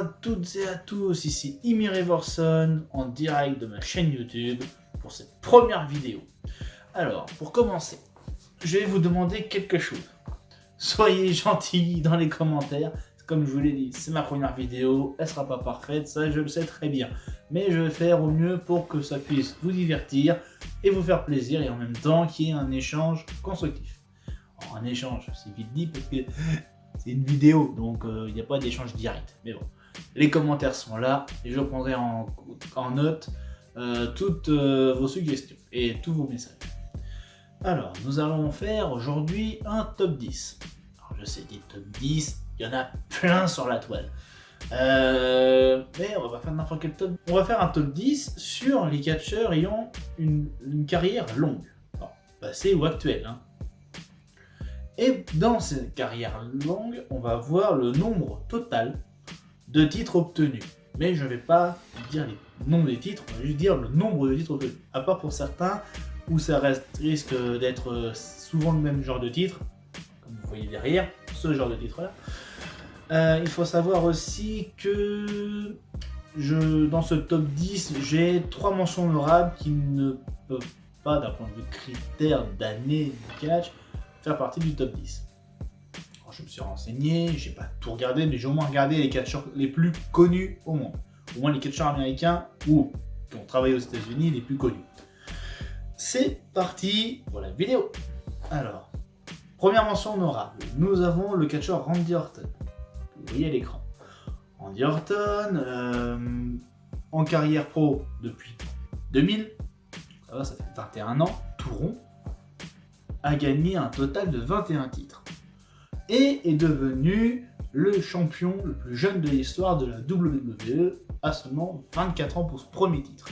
à toutes et à tous, ici Imi Reverson en direct de ma chaîne YouTube pour cette première vidéo. Alors, pour commencer, je vais vous demander quelque chose. Soyez gentils dans les commentaires, comme je vous l'ai dit, c'est ma première vidéo, elle sera pas parfaite, ça je le sais très bien. Mais je vais faire au mieux pour que ça puisse vous divertir et vous faire plaisir et en même temps qu'il y ait un échange constructif. Alors, un échange, c'est vite dit parce que c'est une vidéo, donc il n'y a pas d'échange direct. Mais bon, les commentaires sont là et je prendrai en note toutes vos suggestions et tous vos messages. Alors, nous allons faire aujourd'hui un top 10. Alors, je sais, des top 10, il y en a plein sur la toile. Mais on va pas faire n'importe quel top. On va faire un top 10 sur les catcheurs ayant une carrière longue. Bon, passée ou actuelle, hein. Et dans cette carrière longue, on va voir le nombre total de titres obtenus. Mais je ne vais pas dire les noms des titres, on va juste dire le nombre de titres obtenus. À part pour certains où ça risque d'être souvent le même genre de titre, comme vous voyez derrière, ce genre de titre-là. Il faut savoir aussi que dans ce top 10, j'ai 3 mentions honorables qui ne peuvent pas, d'un point de vue critère d'année du catch, faire partie du top 10. Alors, je me suis renseigné, j'ai pas tout regardé, mais j'ai au moins regardé les catcheurs les plus connus au monde. Au moins les catcheurs américains ou qui ont travaillé aux États-Unis les plus connus. C'est parti pour la vidéo. Alors, première mention honorable, nous avons le catcheur Randy Orton. Vous voyez à l'écran. Randy Orton, en carrière pro depuis 2000, ça fait 21 ans, tout rond, a gagné un total de 21 titres et est devenu le champion le plus jeune de l'histoire de la WWE à seulement 24 ans pour ce premier titre.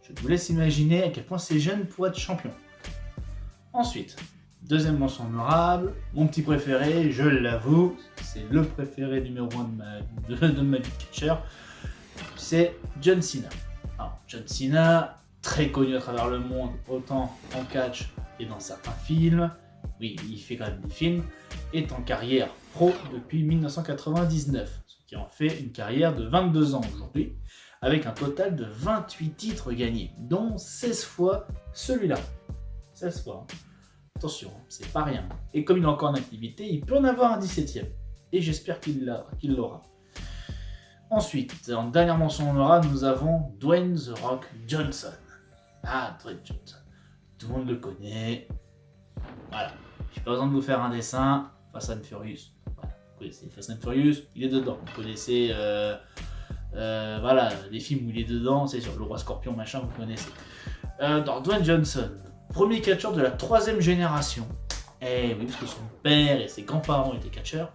Je vous laisse imaginer à quel point c'est jeune pour être champion. Ensuite, deuxième mention honorable, mon petit préféré, je l'avoue, c'est le préféré numéro 1 de ma vie de catcheur, c'est John Cena. Alors, John Cena, très connu à travers le monde, autant en catch et dans certains films, oui, il fait quand même des films, est en carrière pro depuis 1999, ce qui en fait une carrière de 22 ans aujourd'hui, avec un total de 28 titres gagnés, dont 16 fois celui-là. 16 fois, hein. Attention, c'est pas rien. Et comme il est encore en activité, il peut en avoir un 17ème, et j'espère qu'il l'aura. Ensuite, en dernière mention honorable, nous avons Dwayne The Rock Johnson. Ah, Dwayne Johnson. Tout le monde le connaît. Voilà. J'ai pas besoin de vous faire un dessin. Fast and Furious. Voilà. Vous connaissez Fast and Furious, il est dedans. Vous connaissez voilà, les films où il est dedans, c'est sur le roi scorpion, machin, vous connaissez. Dans Dwayne Johnson, premier catcheur de la 3e génération. Eh oui, parce que son père et ses grands-parents étaient catcheurs.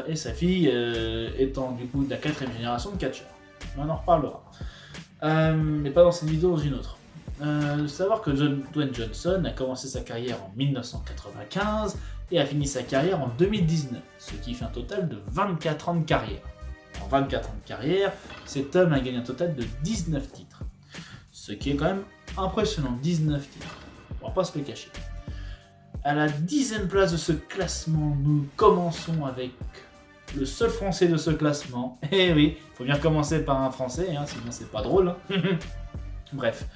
Et sa fille étant du coup de la 4e génération de catcheurs. On en reparlera. Mais pas dans cette vidéo, dans une autre. Savoir que Dwayne Johnson a commencé sa carrière en 1995 et a fini sa carrière en 2019, ce qui fait un total de 24 ans de carrière. En 24 ans de carrière, cet homme a gagné un total de 19 titres, ce qui est quand même impressionnant, 19 titres, on va pas se le cacher. À la 10e place de ce classement, nous commençons avec le seul français de ce classement. Eh oui, il faut bien commencer par un français, hein, sinon c'est pas drôle. Hein. Bref.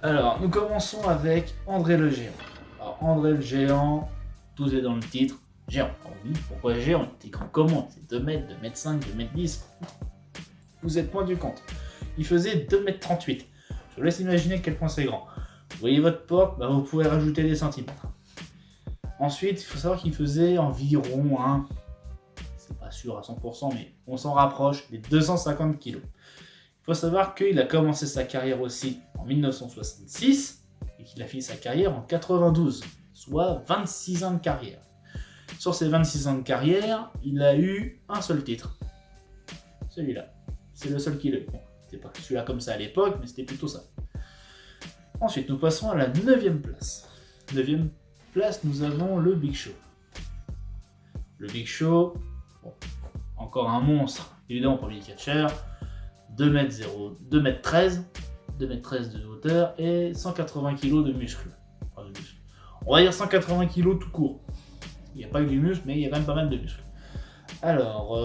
Alors, nous commençons avec André le Géant. Alors, André le Géant, tout est dans le titre, géant. Alors oui, pourquoi géant? Il était grand comment? C'est 2 mètres, 2 mètres 5, 2 mètres 10. Vous êtes moins du compte. Il faisait 2 mètres 38. Je vous laisse imaginer à quel point c'est grand. Vous voyez votre porte, bah vous pouvez rajouter des centimètres. Ensuite, il faut savoir qu'il faisait environ, c'est pas sûr à 100%, mais on s'en rapproche, des 250 kg. Il faut savoir qu'il a commencé sa carrière aussi en 1966 et qu'il a fini sa carrière en 92, soit 26 ans de carrière. Sur ces 26 ans de carrière, il a eu un seul titre. Celui-là. C'est le seul qu'il a eu. Bon, c'était pas celui-là comme ça à l'époque, mais c'était plutôt ça. Ensuite, nous passons à la 9e place. 9e place, nous avons le Big Show. Le Big Show, bon, encore un monstre, évidemment pour les catcheurs. 2 mètres 13 de hauteur et 180 kg de muscles. On va dire 180 kg tout court. Il n'y a pas que du muscle, mais il y a quand même pas mal de muscles. Alors,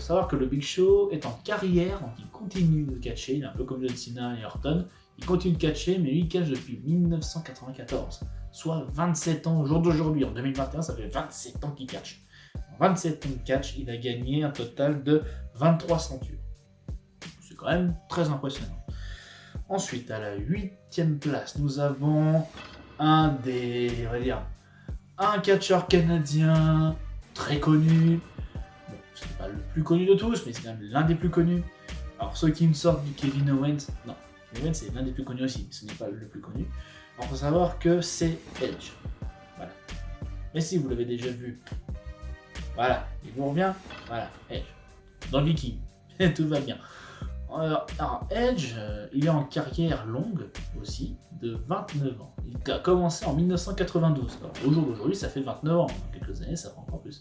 savoir que le Big Show est en carrière, donc il continue de catcher, il est un peu comme John Cena et Orton. Il continue de catcher, mais lui il catch depuis 1994, soit 27 ans au jour d'aujourd'hui. En 2021, ça fait 27 ans qu'il catch. En 27 ans de catch, il a gagné un total de 23 ceintures. C'est quand même très impressionnant. Ensuite, à la 8e place, nous avons un catcheur canadien très connu. Bon, ce n'est pas le plus connu de tous, mais c'est quand même l'un des plus connus. Alors, ceux qui me sortent du Kevin Owens, non, Kevin Owens c'est l'un des plus connus aussi, mais ce n'est pas le plus connu. Alors, il faut savoir que c'est Edge. Voilà. Mais si vous l'avez déjà vu, voilà, il vous revient, voilà, Edge. Dans le Viking, tout va bien. Alors Edge, il est en carrière longue aussi, de 29 ans. Il a commencé en 1992. Alors, au jour d'aujourd'hui, ça fait 29 ans. Dans quelques années, ça fera encore plus.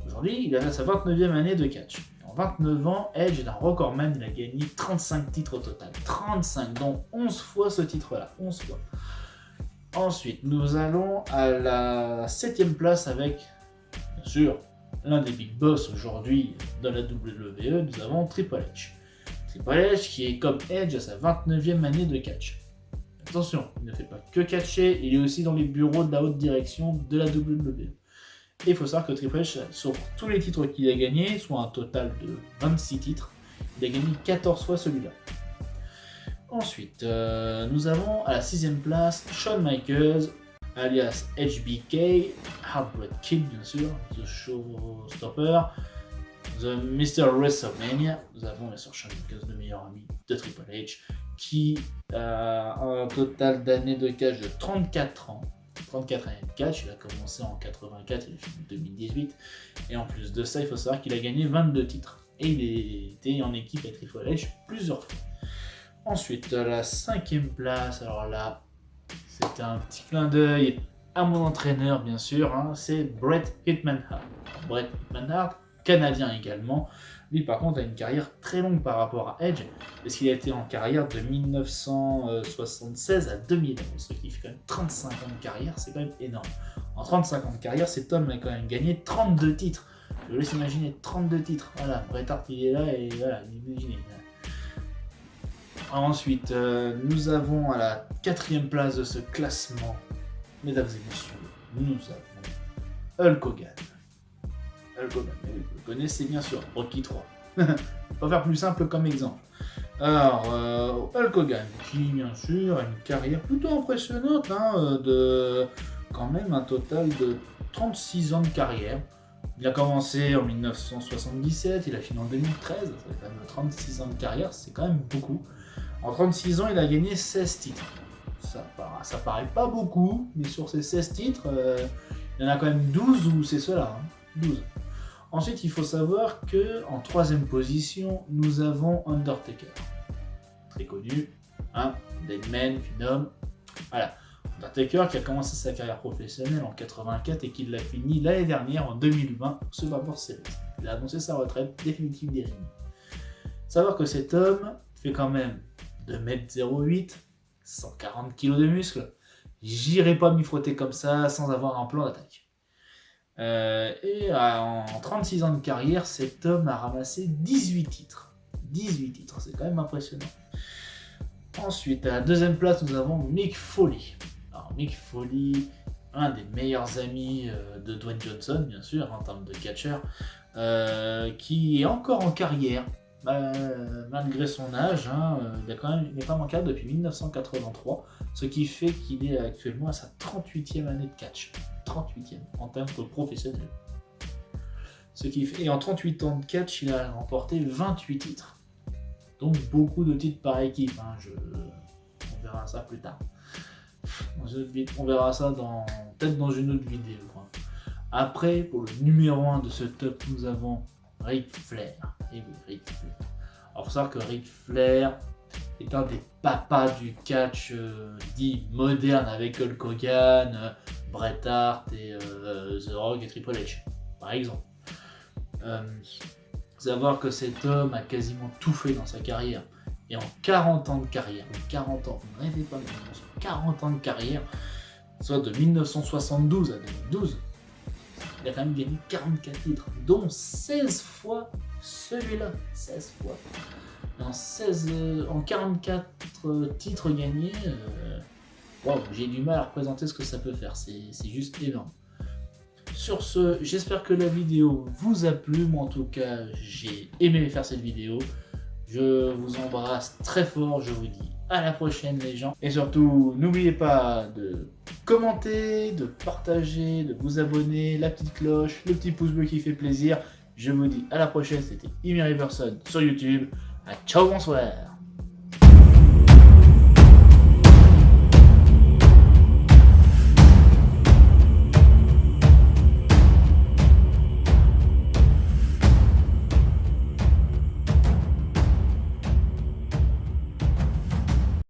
Aujourd'hui, il a sa 29e année de catch. En 29 ans, Edge est un recordman. Il a gagné 35 titres au total. 35, dont 11 fois ce titre-là. 11 fois. Ensuite, nous allons à la 7e place avec, bien sûr, l'un des big boss aujourd'hui dans la WWE. Nous avons Triple H. Triple H qui est comme Edge à sa 29e année de catch. Attention, il ne fait pas que catcher, il est aussi dans les bureaux de la haute direction de la WWE. Et il faut savoir que Triple H, sur tous les titres qu'il a gagnés, soit un total de 26 titres, il a gagné 14 fois celui-là. Ensuite, nous avons à la 6e place Shawn Michaels, alias HBK, Heartbreak Kid bien sûr, The Showstopper, The Mr. WrestleMania. Nous avons bien sûr Shawn Michaels, le meilleur ami de Triple H, qui a un total d'années de catch de 34 ans. 34 années de catch, il a commencé en 84, il a fini en 2018. Et en plus de ça, il faut savoir qu'il a gagné 22 titres. Et il était en équipe avec Triple H plusieurs fois. Ensuite, à la 5e place, alors là, c'est un petit clin d'œil à mon entraîneur, bien sûr, hein, c'est Bret Hitman Hart. Bret Hitman Hart, canadien également. Lui, par contre, a une carrière très longue par rapport à Edge, parce qu'il a été en carrière de 1976 à 2011, ce qui fait quand même 35 ans de carrière, c'est quand même énorme. En 35 ans de carrière, cet homme a quand même gagné 32 titres. Je vous laisse imaginer 32 titres. Voilà, Bret Hart, il est là et voilà, imaginez. Ensuite, nous avons à la 4e place de ce classement, mesdames et messieurs, nous avons Hulk Hogan. Hulk Hogan, vous le connaissez bien sûr, Rocky 3. On va faire plus simple comme exemple. Alors, Hulk Hogan, qui bien sûr a une carrière plutôt impressionnante, hein, de quand même un total de 36 ans de carrière. Il a commencé en 1977, il a fini en 2013, ça fait quand même 36 ans de carrière, c'est quand même beaucoup. En 36 ans, il a gagné 16 titres. Ça paraît pas beaucoup, mais sur ces 16 titres, il y en a quand même 12 où c'est cela. Hein, 12. Ensuite, il faut savoir qu'en 3e position, nous avons Undertaker. Très connu, hein, Deadman, Phenom. Voilà. Undertaker qui a commencé sa carrière professionnelle en 84 et qui l'a fini l'année dernière, en 2020, pour Survivor Series. Il a annoncé sa retraite définitive des rings. Savoir que cet homme fait quand même 2m08, 140 kg de muscles. J'irai pas m'y frotter comme ça sans avoir un plan d'attaque. En 36 ans de carrière, cet homme a ramassé 18 titres. 18 titres, c'est quand même impressionnant. Ensuite, à la 2e place, nous avons Mick Foley. Alors, Mick Foley, un des meilleurs amis de Dwayne Johnson, bien sûr, en termes de catcheur, qui est encore en carrière. Malgré son âge, hein, il est quand même en carrière depuis 1983, ce qui fait qu'il est actuellement à sa 38e année de catch. 38e en termes de professionnel. Et en 38 ans de catch, il a remporté 28 titres. Donc beaucoup de titres par équipe. Hein, on verra ça plus tard. On verra ça peut-être dans une autre vidéo. Hein. Après, pour le numéro 1 de ce top, nous avons Ric Flair. Et oui, Ric Flair. Alors, il faut savoir que Ric Flair est un des papas du catch dit moderne avec Hulk Hogan, Bret Hart et The Rock et Triple H, par exemple. Savoir que cet homme a quasiment tout fait dans sa carrière. Et en 40 ans de carrière, 40 ans, vous ne rêvez pas, mais sur 40 ans de carrière, soit de 1972 à 2012, il a quand même gagné 44 titres, dont 16 fois celui-là. 16 fois. En 44 titres gagnés, wow, j'ai du mal à représenter ce que ça peut faire. C'est juste énorme. Sur ce, j'espère que la vidéo vous a plu. Moi, en tout cas, j'ai aimé faire cette vidéo. Je vous embrasse très fort. Je vous dis à la prochaine, les gens. Et surtout, n'oubliez pas de commenter, de partager, de vous abonner, la petite cloche, le petit pouce bleu qui fait plaisir. Je vous dis à la prochaine. C'était Imi Riverson sur YouTube. Ciao, bonsoir.